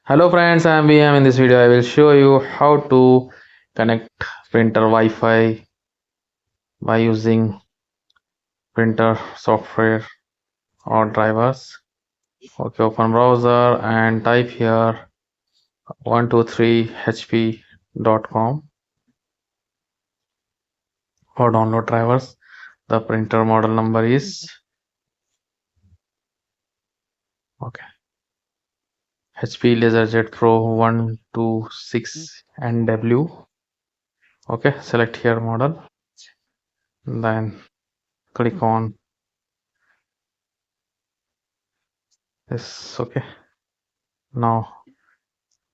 Hello friends, I am VM. In this video I will show you how to connect printer Wi-Fi by using printer software or drivers. Okay, open browser and type here 123hp.com for download drivers. The printer model number is HP LaserJet Pro 126NW. Okay, select here model, then click on this. Okay, now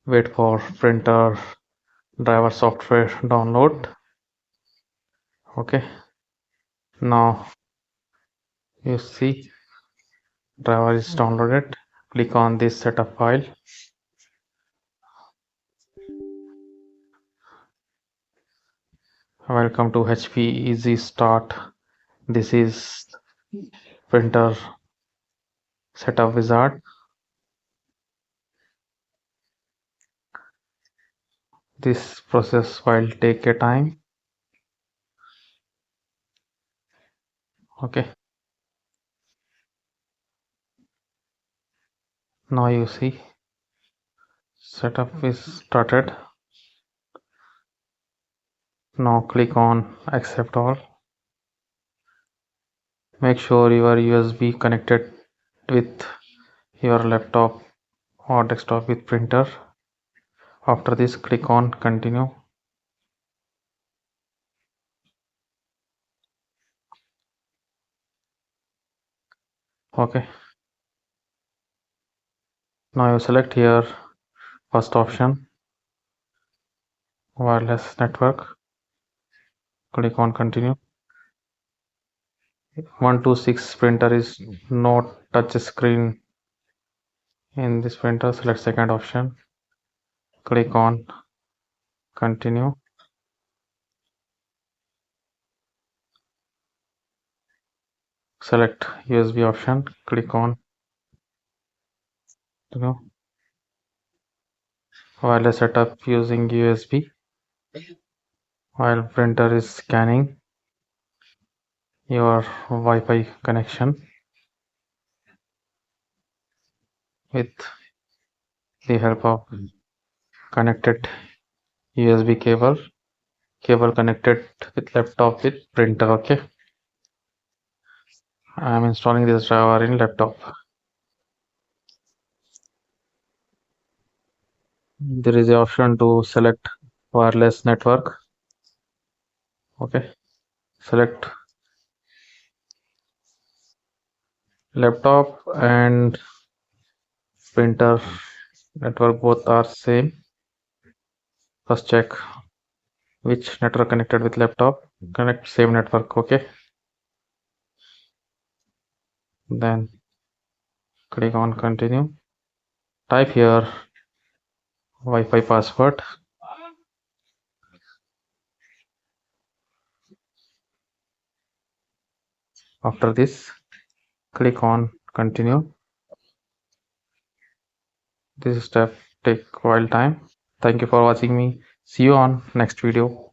wait for printer driver software download. Okay, now you see driver is downloaded. Click on this setup file. Welcome to HP Easy Start. This is printer setup wizard. This process will take a time. Okay, now you see setup is started. Now click on accept all. Make sure your USB connected with your laptop or desktop with printer. After this, click on continue. Okay, now you select here first option, wireless network. Click on continue. 126 printer is not touch screen. In this printer, select second option. Click on continue. Select USB option. Click on continue. Wireless setup using USB. While printer is scanning your Wi-Fi connection with the help of connected USB cable connected with laptop with printer. Okay, I am installing this driver in laptop. There is the option to select wireless network. Okay, select laptop and printer network, both are same. First check which network connected with laptop, connect same network. Okay, then click on continue. Type here Wi-Fi password. After this, click on continue. This step take while time. Thank you for watching me. See you on next video.